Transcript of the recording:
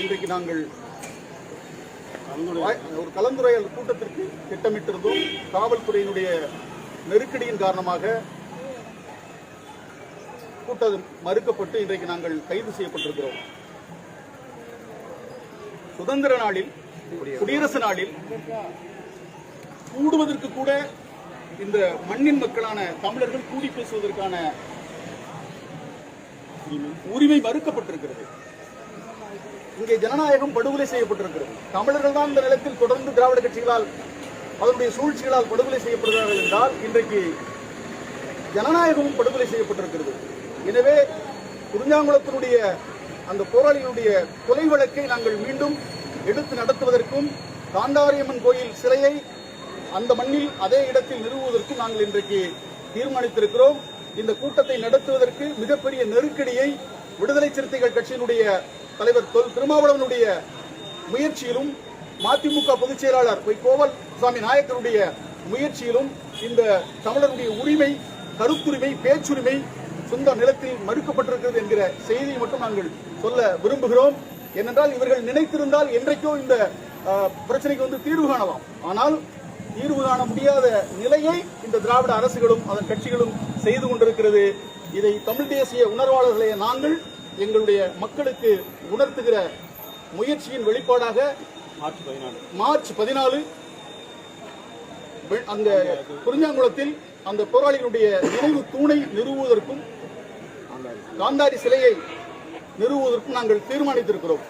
இன்றைக்கு நாங்கள் ஒரு கலந்துரையாடல் கூட்டத்திற்கு திட்டமிட்டிருந்தோம். காவல்துறையினுடைய நெருக்கடியின் காரணமாக கூட்டம் மறுக்கப்பட்டு இன்றைக்கு நாங்கள் கைது செய்யப்பட்டிருக்கிறோம். சுதந்திர நாளில், குடியரசு நாளில் கூடுவதற்கு கூட இந்த மண்ணின் மக்களான தமிழர்கள் கூடி பேசுவதற்கான உரிமை மறுக்கப்பட்டிருக்கிறது. இங்கே ஜனநாயகம் படுகொலை செய்யப்பட்டிருக்கிறது. தமிழர்கள் தான் இந்த நிலத்தில் தொடர்ந்து திராவிட கட்சிகளால் அதனுடைய சூழ்ச்சிகளால் படுகொலை செய்யப்படுகிறார்கள் என்றால் இன்றைக்கு ஜனநாயகமும் படுகொலை செய்யப்பட்டிருக்கிறது. எனவே குறிஞ்சாங்குளத்தினுடைய அந்த போராளிகளுடைய கொலை வழக்கை நாங்கள் மீண்டும் எடுத்து நடத்துவதற்கும் காந்தாரியம்மன் கோயில் சிலையை அந்த மண்ணில் அதே இடத்தில் நிறுவுவதற்கும் நாங்கள் இன்றைக்கு தீர்மானித்திருக்கிறோம். இந்த கூட்டத்தை நடத்துவதற்கு மிகப்பெரிய நெருக்கடியை விடுதலை சிறுத்தைகள் கட்சியினுடைய தலைவர் திருமாவளவனுடைய முயற்சியிலும் மதிமுக பொதுச் செயலாளர் கோவல் சாமி நாயக்கருடைய முயற்சியிலும் இந்த தமிழருடைய உரிமை, கருத்துரிமை, பேச்சுரிமை சொந்த நிலத்தில் மறுக்கப்பட்டிருக்கிறது என்கிற செய்தியை மட்டும் நாங்கள் சொல்ல விரும்புகிறோம். ஏனென்றால் இவர்கள் நினைத்திருந்தால் என்றைக்கோ இந்த பிரச்சனைக்கு தீர்வு காணலாம். ஆனால் தீர்வு காண முடியாத நிலையை இந்த திராவிட அரசுகளும் அதன் கட்சிகளும் செய்து கொண்டிருக்கிறது. இதை தமிழ் தேசிய உணர்வாளர்களே நாங்கள் எங்களுடைய மக்களுக்கு உணர்த்துகிற முயற்சியின் வெளிப்பாடாக மார்ச் 14 அந்த குறிஞ்சாங்குளத்தில் அந்த போராளிகளுடைய நினைவு தூணை நிறுவுவதற்கும் காந்தாரி சிலையை நிறுவுவதற்கும் நாங்கள் தீர்மானித்திருக்கிறோம்.